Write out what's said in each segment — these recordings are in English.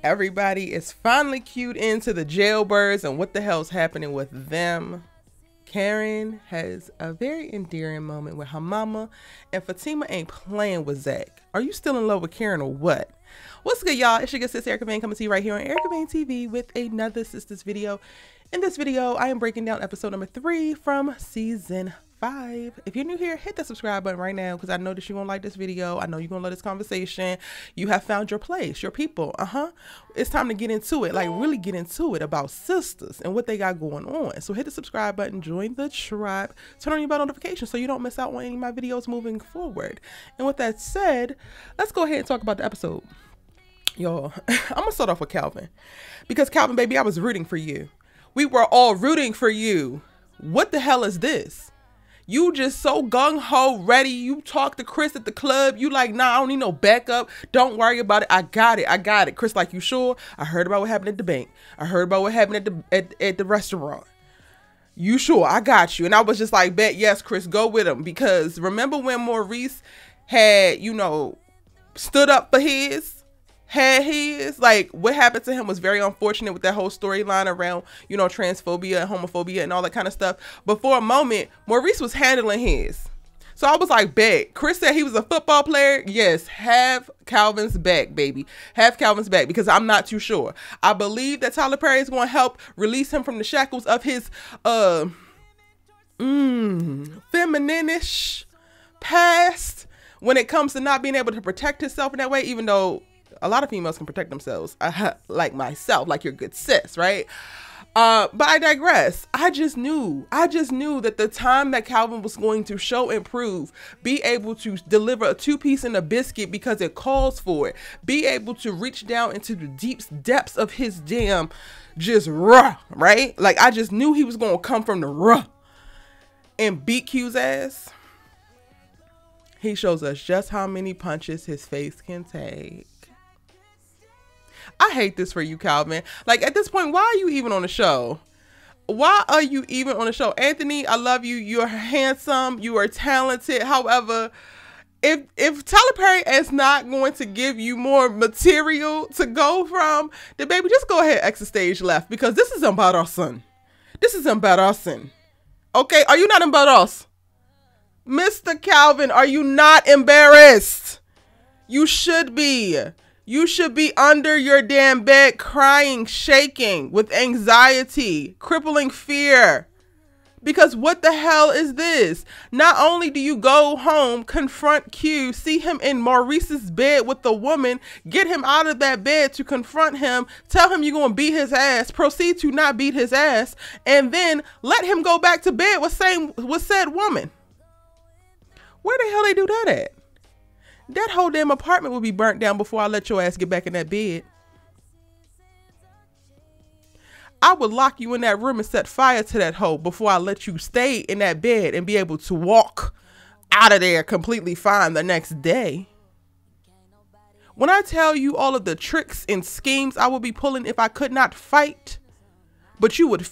Everybody is finally cued into the jailbirds and what the hell's happening with them. Karen has a very endearing moment with her mama, and Fatima ain't playing with Zach. Are you still in love with Karen or what? What's good, y'all? It's your good sis Erica Vane coming to you right here on Erica Vane TV with another Sistas video. In this video, I am breaking down episode number 3 from season 5. If you're new here, hit the subscribe button right now because I know that you're gonna like this video. I know you're gonna love this conversation. You have found your place, your people. It's time to get into it, like really get into it about Sistas and what they got going on. So hit the subscribe button, join the tribe, turn on your bell notifications so you don't miss out on any of my videos moving forward. And with that said, let's go ahead and talk about the episode. Y'all, I'm gonna start off with Calvin because Calvin, baby, I was rooting for you. We were all rooting for you. What the hell is this? You just so gung-ho ready. You talk to Chris at the club. You like, nah, I don't need no backup. Don't worry about it. I got it. I got it. Chris like, you sure? I heard about what happened at the bank. I heard about what happened at the restaurant. You sure? I got you. And I was just like, bet, yes, Chris, go with him. Because remember when Maurice had, you know, stood up for his? Like what happened to him was very unfortunate with that whole storyline around, you know, transphobia and homophobia and all that kind of stuff. But for a moment, Maurice was handling his. So I was like, bet. Chris said he was a football player. Yes, have Calvin's back, baby. Have Calvin's back because I'm not too sure. I believe that Tyler Perry is going to help release him from the shackles of his feminine-ish past when it comes to not being able to protect himself in that way, even though a lot of females can protect themselves, like myself, like your good sis, right? But I digress. I just knew that the time that Calvin was going to show and prove, be able to deliver a 2-piece and a biscuit because it calls for it, be able to reach down into the deep depths of his damn just raw, right? Like I just knew he was going to come from the raw and beat Q's ass. He shows us just how many punches his face can take. I hate this for you, Calvin. Like at this point, why are you even on the show? Why are you even on the show? Anthony, I love you. You're handsome. You are talented. However, if Tyler Perry is not going to give you more material to go from, then baby, just go ahead, exit stage left because this is about our son. This is embarrassing. Okay, are you not embarrassed? Mr. Calvin, are you not embarrassed? You should be. You should be under your damn bed crying, shaking with anxiety, crippling fear. Because what the hell is this? Not only do you go home, confront Q, see him in Maurice's bed with the woman, get him out of that bed to confront him, tell him you're going to beat his ass, proceed to not beat his ass, and then let him go back to bed with said woman. Where the hell they do that at? That whole damn apartment will be burnt down before I let your ass get back in that bed. I would lock you in that room and set fire to that hole before I let you stay in that bed and be able to walk out of there completely fine the next day. When I tell you all of the tricks and schemes I would be pulling if I could not fight, but you would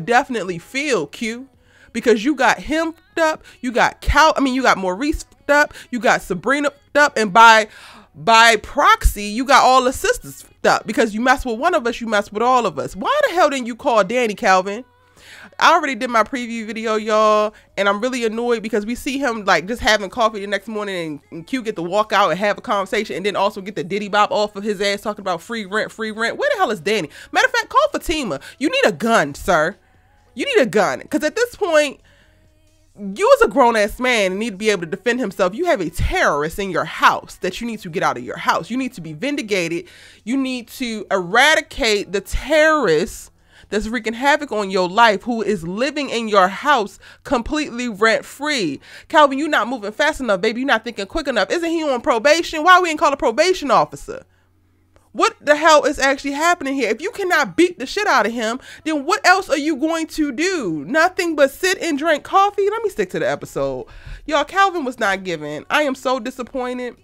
definitely feel, Q, because you got him up, you got you got Maurice up, you got Sabrina up, and by proxy you got all the sisters up because you mess with one of us, you mess with all of us. Why the hell didn't you call Danni, Calvin? I already did my preview video, y'all, and I'm really annoyed because we see him like just having coffee the next morning and Q get to walk out and have a conversation and then also get the diddy bop off of his ass talking about free rent. Where the hell is Danni? Matter of fact, call Fatima. You need a gun, sir. You need a gun because at this point, you as a grown-ass man need to be able to defend himself. You have a terrorist in your house that you need to get out of your house. You need to be vindicated. You need to eradicate the terrorist that's wreaking havoc on your life who is living in your house completely rent-free. Calvin, you're not moving fast enough, baby. You're not thinking quick enough. Isn't he on probation? Why we ain't call a probation officer? What the hell is actually happening here? If you cannot beat the shit out of him, then what else are you going to do? Nothing but sit and drink coffee? Let me stick to the episode. Y'all, Calvin was not giving. I am so disappointed.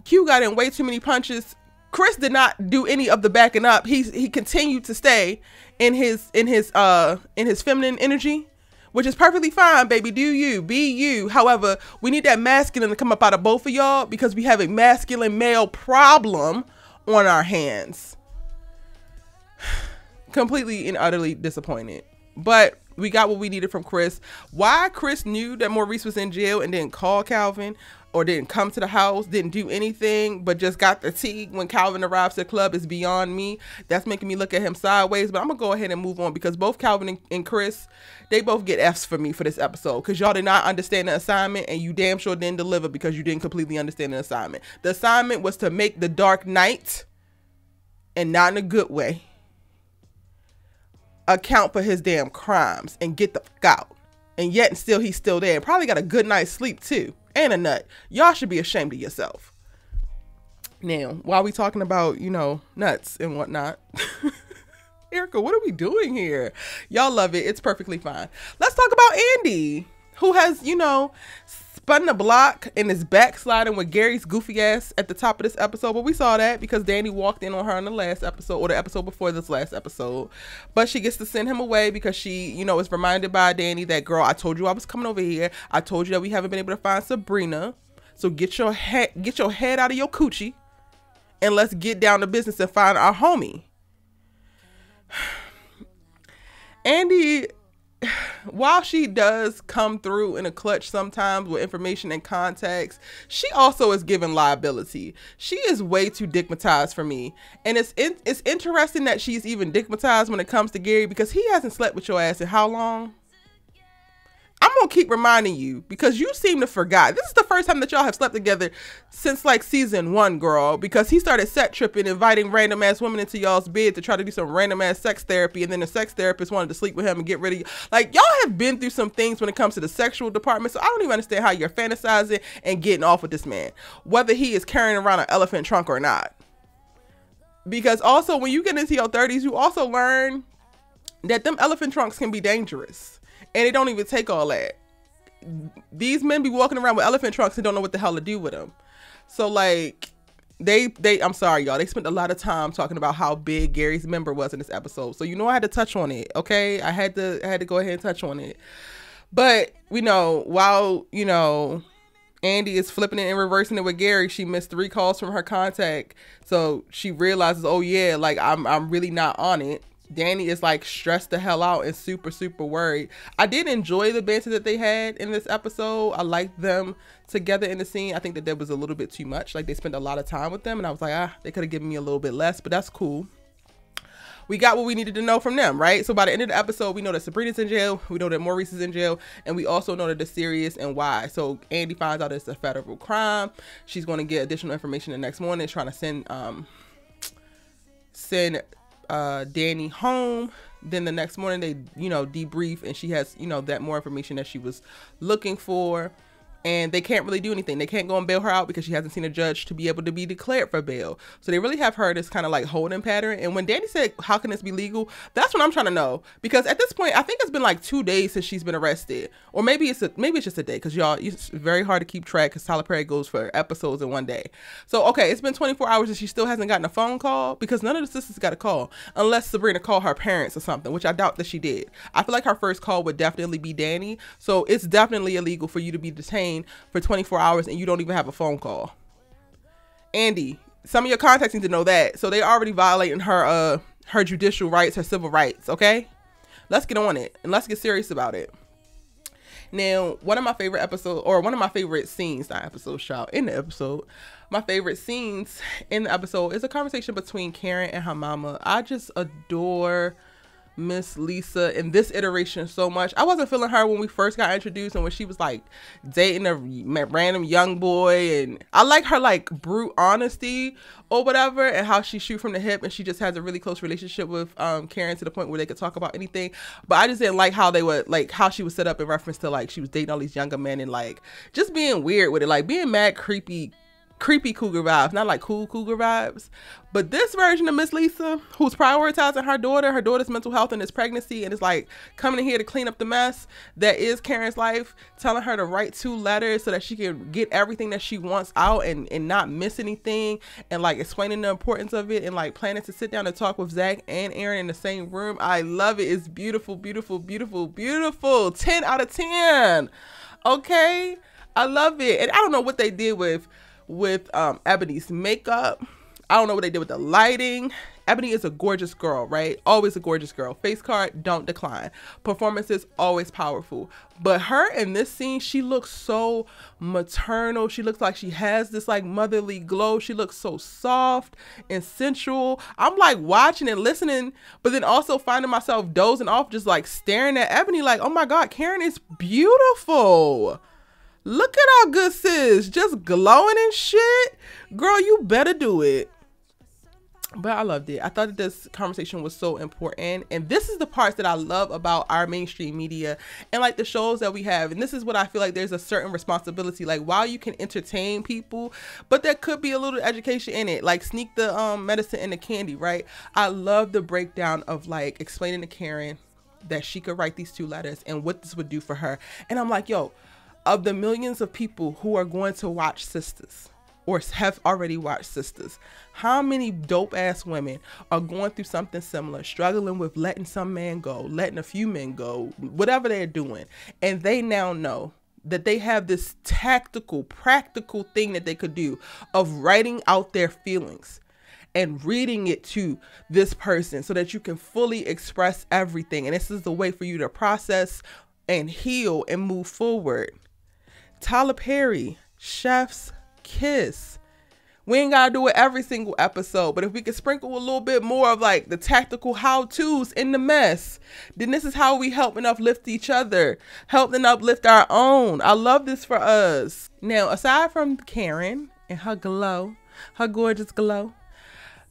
Q got in way too many punches. Chris did not do any of the backing up. He continued to stay in his feminine energy, which is perfectly fine, baby. Do you, be you. However, we need that masculine to come up out of both of y'all because we have a masculine male problem on our hands. Completely and utterly disappointed. But we got what we needed from Chris. Why Chris knew that Maurice was in jail and didn't call Calvin or didn't come to the house, didn't do anything, but just got the tea when Calvin arrives at the club is beyond me. That's making me look at him sideways, but I'm gonna go ahead and move on because both Calvin and Chris, they both get F's for me for this episode because y'all did not understand the assignment and you damn sure didn't deliver because you didn't completely understand the assignment. The assignment was to make the Dark Knight, and not in a good way, account for his damn crimes and get the fuck out. And yet still he's still there and probably got a good night's sleep too. And a nut. Y'all should be ashamed of yourself. Now, while we talking about, you know, nuts and whatnot, Erica, what are we doing here? Y'all love it. It's perfectly fine. Let's talk about Andi, who has, you know, spun the block and is backsliding with Gary's goofy ass at the top of this episode. But we saw that because Danny walked in on her in the last episode, or the episode before this last episode. But she gets to send him away because she, you know, is reminded by Danny that, girl, I told you I was coming over here. I told you that we haven't been able to find Sabrina. So get your head out of your coochie and let's get down to business and find our homie. Andi, while she does come through in a clutch sometimes with information and context, she also is given liability. She is way too digmatized for me. And it's interesting that she's even digmatized when it comes to Gary because he hasn't slept with your ass in how long? I'm gonna keep reminding you because you seem to forget. This is the first time that y'all have slept together since like season 1, girl, because he started set tripping, inviting random ass women into y'all's bed to try to do some random ass sex therapy, and then the sex therapist wanted to sleep with him and get rid of you. Like, y'all have been through some things when it comes to the sexual department, so I don't even understand how you're fantasizing and getting off with this man, whether he is carrying around an elephant trunk or not. Because also when you get into your 30s, you also learn that them elephant trunks can be dangerous. And it don't even take all that. These men be walking around with elephant trunks and don't know what the hell to do with them. So like, I'm sorry, y'all. They spent a lot of time talking about how big Gary's member was in this episode. So you know I had to touch on it, okay? I had to go ahead and touch on it. But, you know, while, you know, Andi is flipping it and reversing it with Gary, she missed 3 calls from her contact. So she realizes, oh yeah, like I'm really not on it. Danny is like stressed the hell out and super, super worried. I did enjoy the banter that they had in this episode. I liked them together in the scene. I think that there was a little bit too much. Like they spent a lot of time with them and I was like, they could have given me a little bit less, but that's cool. We got what we needed to know from them, right? So by the end of the episode, we know that Sabrina's in jail. We know that Maurice is in jail. And we also know that it's serious and why. So Andi finds out it's a federal crime. She's going to get additional information the next morning, trying to send Danny home. Then the next morning they, you know, debrief and she has, you know, that more information that she was looking for. And they can't really do anything. They can't go and bail her out because she hasn't seen a judge to be able to be declared for bail. So they really have her this kind of like holding pattern. And when Danny said, how can this be legal? That's what I'm trying to know. Because at this point, I think it's been like 2 days since she's been arrested. Or maybe it's just a day. Because y'all, it's very hard to keep track because Tyler Perry goes for episodes in 1 day. So, okay, it's been 24 hours and she still hasn't gotten a phone call because none of the sisters got a call. Unless Sabrina called her parents or something, which I doubt that she did. I feel like her first call would definitely be Danny. So it's definitely illegal for you to be detained for 24 hours and you don't even have a phone call. Andi, some of your contacts need to know that. So they already violating her judicial rights, her civil rights, okay? Let's get on it and let's get serious about it. Now, one of my favorite scenes, not episodes, shout, in the episode, my favorite scenes in the episode is a conversation between Karen and her mama. I just adore Miss Lisa in this iteration so much. I wasn't feeling her when we first got introduced and when she was like dating a random young boy, and I like her like brute honesty or whatever and how she shoot from the hip, and she just has a really close relationship with Karen to the point where they could talk about anything. But I just didn't like how they would, like how she was set up in reference to like she was dating all these younger men and like just being weird with it, like being mad creepy creepy cougar vibes, not like cool cougar vibes. But this version of Miss Lisa, who's prioritizing her daughter's mental health and his pregnancy, and is like coming in here to clean up the mess that is Karen's life, telling her to write 2 letters so that she can get everything that she wants out and not miss anything, and like explaining the importance of it, and like planning to sit down and talk with Zach and Aaron in the same room. I love it. It's beautiful, beautiful, beautiful, beautiful. 10 out of 10. Okay, I love it. And I don't know what they did with Ebony's makeup. I don't know what they did with the lighting. Ebony is a gorgeous girl, right? Always a gorgeous girl. Face card, don't decline. Performances, always powerful. But her in this scene, she looks so maternal. She looks like she has this like motherly glow. She looks so soft and sensual. I'm like watching and listening, but then also finding myself dozing off, just like staring at Ebony like, oh my God, Karen is beautiful. Look at our good sis, just glowing and shit. Girl, you better do it. But I loved it. I thought that this conversation was so important. And this is the parts that I love about our mainstream media and like the shows that we have. And this is what I feel like there's a certain responsibility. Like, while you can entertain people, but there could be a little education in it. Like, sneak the medicine in the candy, right? I love the breakdown of like explaining to Karen that she could write these 2 letters and what this would do for her. And I'm like, yo, of the millions of people who are going to watch Sistas, or have already watched Sistas, how many dope ass women are going through something similar, struggling with letting some man go, letting a few men go, whatever they're doing, and they now know that they have this tactical, practical thing that they could do of writing out their feelings and reading it to this person so that you can fully express everything. And this is the way for you to process and heal and move forward. Tyler Perry, Chef's Kiss. We ain't gotta do it every single episode, but if we could sprinkle a little bit more of like the tactical how-tos in the mess, then this is how we help and uplift each other, help and uplift our own. I love this for us. Now, aside from Karen and her glow, her gorgeous glow,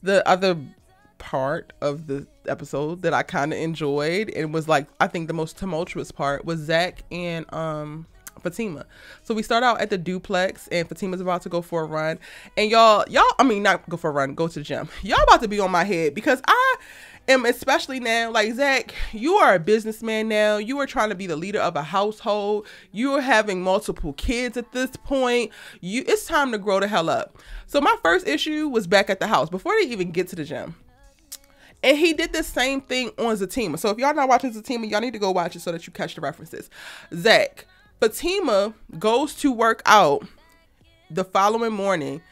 the other part of the episode that I kind of enjoyed and was like, I think the most tumultuous part was Zach and Fatima. So we start out at the duplex and Fatima's about to go for a run, and y'all I mean, not go for a run, go to the gym. Y'all about to be on my head because I am, especially now, like, Zach, you are a businessman now. You are trying to be the leader of a household. You are having multiple kids at this point. It's time to grow the hell up. So my first issue was back at the house before they even get to the gym. And he did the same thing on Fatima. So if y'all not watching Fatima, y'all need to go watch it so that you catch the references. Zach, Fatima goes to work out the following morning,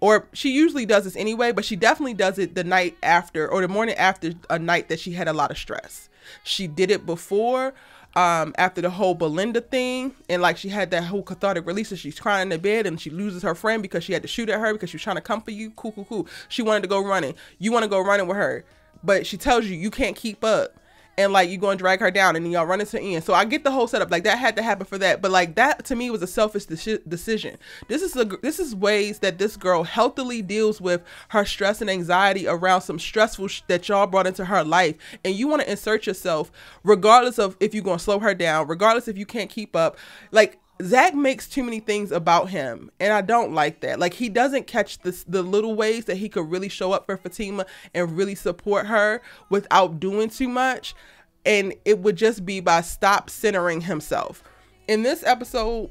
or she usually does this anyway, but she definitely does it the night after or the morning after a night that she had a lot of stress. She did it before, after the whole Belinda thing, and like she had that whole cathartic release, and she's crying in the bed and she loses her friend because she had to shoot at her because she was trying to comfort you. Cool. She wanted to go running. You want to go running with her, but she tells you can't keep up. And like, you're going to drag her down and then y'all run into the end. So I get the whole setup. Like, that had to happen for that. But like, that to me was a selfish decision. This is ways that this girl healthily deals with her stress and anxiety around some stressful that y'all brought into her life. And you want to insert yourself regardless of if you're going to slow her down, regardless if you can't keep up. Like, Zach makes too many things about him, and I don't like that. Like, he doesn't catch the little ways that he could really show up for Fatima and really support her without doing too much. And it would just be by stop centering himself. In this episode,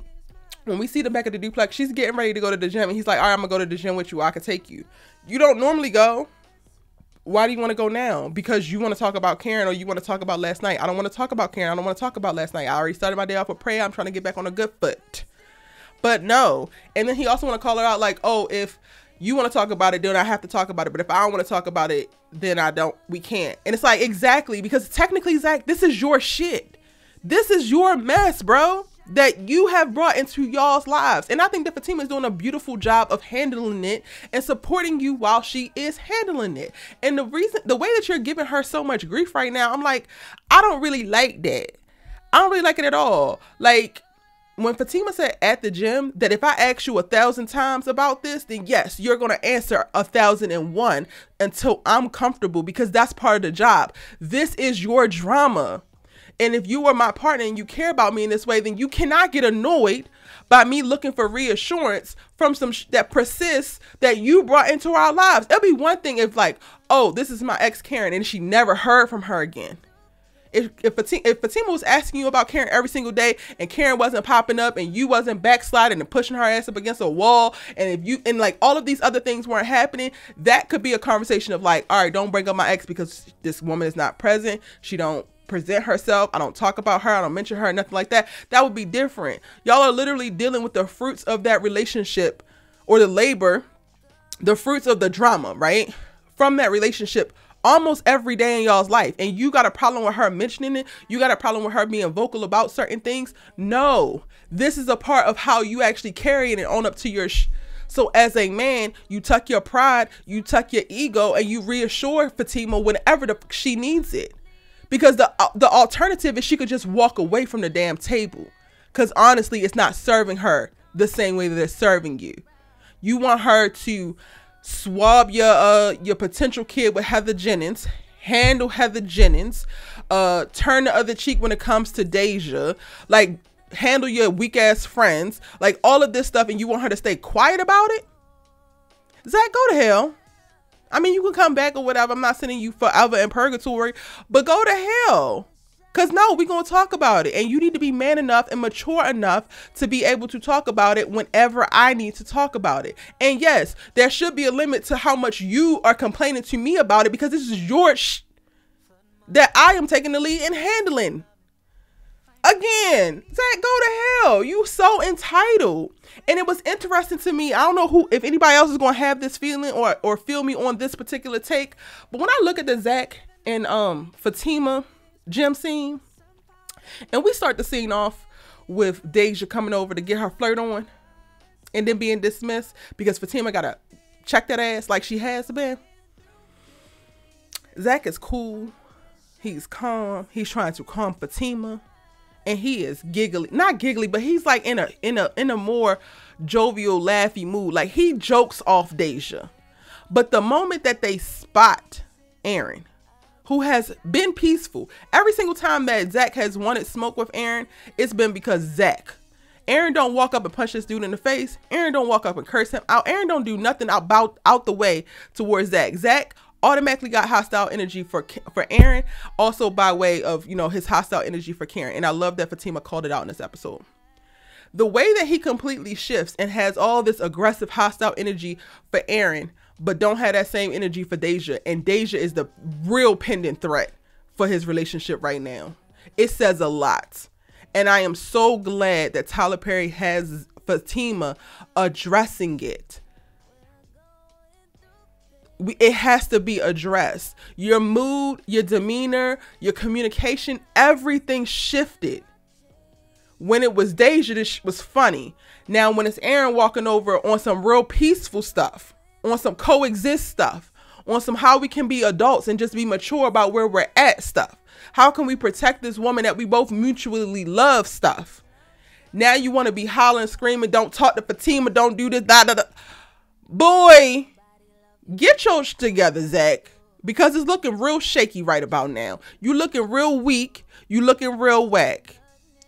when we see the back of the duplex, she's getting ready to go to the gym, and he's like, all right, I'm gonna go to the gym with you. I can take you. You don't normally go. Why do you want to go now? Because you want to talk about Karen, or you want to talk about last night? I don't want to talk about Karen. I don't want to talk about last night. I already started my day off with prayer. I'm trying to get back on a good foot. But no. And then he also want to call her out like, oh, if you want to talk about it, then I have to talk about it. But if I don't want to talk about it, then we can't. And it's like, exactly, because technically, Zach, this is your shit. This is your mess, bro, that you have brought into y'all's lives. And I think that Fatima is doing a beautiful job of handling it and supporting you while she is handling it. And the way that you're giving her so much grief right now, I'm like, I don't really like that. I don't really like it at all. Like, when Fatima said at the gym that if I ask you 1,000 times about this, then yes, you're going to answer 1,001 until I'm comfortable, because that's part of the job. This is your drama. And if you are my partner and you care about me in this way, then you cannot get annoyed by me looking for reassurance from some that persists that you brought into our lives. It'll be one thing if like, oh, this is my ex Karen, and she never heard from her again. If Fatima was asking you about Karen every single day and Karen wasn't popping up and you wasn't backsliding and pushing her ass up against a wall, and if you, and like all of these other things weren't happening, that could be a conversation of like, all right, don't bring up my ex because this woman is not present. She don't present herself. I don't talk about her. I don't mention her, nothing like that. That would be different. Y'all are literally dealing with the fruits of that relationship, or the labor, the fruits of the drama, right? From that relationship almost every day in y'all's life. And you got a problem with her mentioning it? You got a problem with her being vocal about certain things? No, this is a part of how you actually carry it and own up to your so as a man, you tuck your pride, you tuck your ego, and you reassure Fatima whenever she needs it. Because the alternative is she could just walk away from the damn table. Because honestly, it's not serving her the same way that it's serving you. You want her to swab your potential kid with Heather Jennings, handle Heather Jennings, turn the other cheek when it comes to Deja, like handle your weak ass friends, like all of this stuff, and you want her to stay quiet about it? Zach, go to hell. I mean, you can come back or whatever. I'm not sending you forever in purgatory, but go to hell. Because no, we're going to talk about it. And you need to be man enough and mature enough to be able to talk about it whenever I need to talk about it. And yes, there should be a limit to how much you are complaining to me about it, because this is your that I am taking the lead in handling. Again, Zach, go to hell. You so entitled. And it was interesting to me. I don't know if anybody else is going to have this feeling or feel me on this particular take. But when I look at the Zach and Fatima gym scene, and we start the scene off with Deja coming over to get her flirt on and then being dismissed because Fatima gotta check that ass like she has been. Zach is cool, he's calm, he's trying to calm Fatima, and he is giggly, not giggly, but he's like in a more jovial, laughy mood. Like he jokes off Deja. But the moment that they spot Aaron, who has been peaceful, every single time that Zach has wanted smoke with Aaron, it's been because Zach. Aaron don't walk up and punch this dude in the face. Aaron don't walk up and curse him out. Aaron don't do nothing out the way towards Zach. Zach automatically got hostile energy for Aaron, also by way of, you know, his hostile energy for Karen. And I love that Fatima called it out in this episode. The way that he completely shifts and has all this aggressive hostile energy for Aaron, but don't have that same energy for Deja. And Deja is the real pending threat for his relationship right now. It says a lot. And I am so glad that Tyler Perry has Fatima addressing it. It has to be addressed. Your mood, your demeanor, your communication, everything shifted. When it was Deja, this was funny. Now, when it's Aaron walking over on some real peaceful stuff, on some coexist stuff, on some how we can be adults and just be mature about where we're at stuff. How can we protect this woman that we both mutually love stuff? Now you want to be hollering, screaming, don't talk to Fatima, don't do this, da da da. Boy, get your shit together, Zach, because it's looking real shaky right about now. You looking real weak. You looking real whack.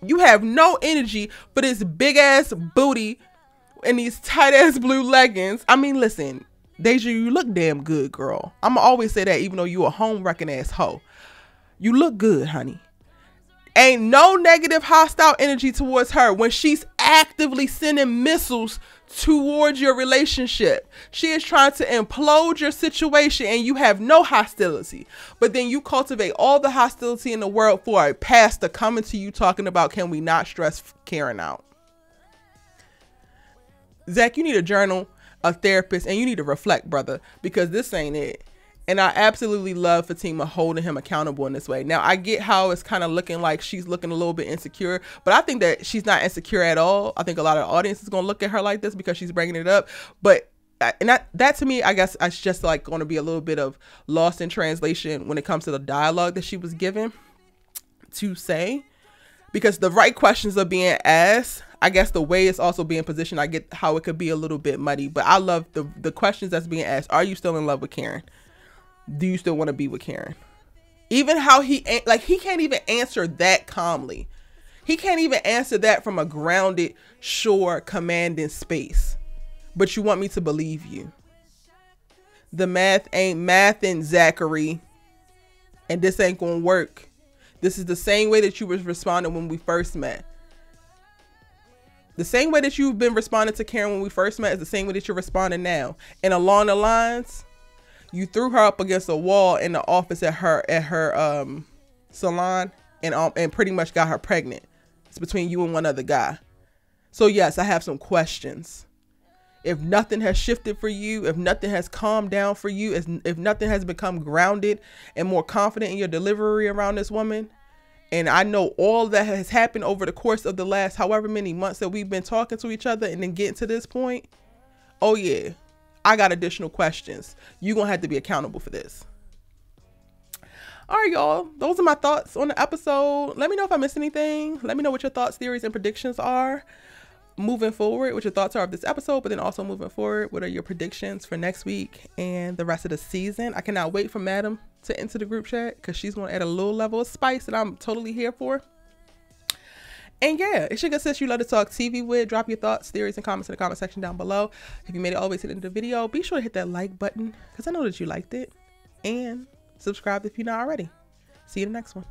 You have no energy for this big ass booty and these tight ass blue leggings. I mean, listen, Deja, you look damn good, girl. I'ma always say that, even though you a home wrecking ass hoe. You look good, honey. Ain't no negative hostile energy towards her when she's actively sending missiles towards your relationship. She is trying to implode your situation and you have no hostility. But then you cultivate all the hostility in the world for a pastor coming to you talking about, can we not stress Karen out? Zach, you need a journal, a therapist, and you need to reflect, brother, because this ain't it. And I absolutely love Fatima holding him accountable in this way. Now, I get how it's kind of looking like she's looking a little bit insecure, but I think that she's not insecure at all. I think a lot of the audience is going to look at her like this because she's bringing it up. But and that to me, I guess it's just like going to be a little bit of lost in translation when it comes to the dialogue that she was given to say, because the right questions are being asked. I guess the way it's also being positioned, I get how it could be a little bit muddy, but I love the questions that's being asked. Are you still in love with Karen? Do you still want to be with Karen? Even how he can't even answer that calmly. He can't even answer that from a grounded, sure, commanding space. But you want me to believe you. The math ain't mathin', Zachary. And this ain't gonna work. This is the same way that you was responding when we first met. The same way that you've been responding to Karen when we first met is the same way that you're responding now. And along the lines, you threw her up against a wall in the office at her salon and pretty much got her pregnant. It's between you and one other guy. So yes, I have some questions. If nothing has shifted for you, if nothing has calmed down for you, if nothing has become grounded and more confident in your delivery around this woman, and I know all that has happened over the course of the last however many months that we've been talking to each other and then getting to this point, oh yeah, I got additional questions. You're going to have to be accountable for this. All right, y'all. Those are my thoughts on the episode. Let me know if I missed anything. Let me know what your thoughts, theories, and predictions are moving forward, what your thoughts are of this episode, but then also moving forward, what are your predictions for next week and the rest of the season? I cannot wait for Madam to enter the group chat because she's going to add a little level of spice that I'm totally here for. And yeah, it's your good sis you love to talk TV with. Drop your thoughts, theories, and comments in the comment section down below. If you made it all the way to the end of the video, be sure to hit that like button because I know that you liked it. And subscribe if you're not already. See you in the next one.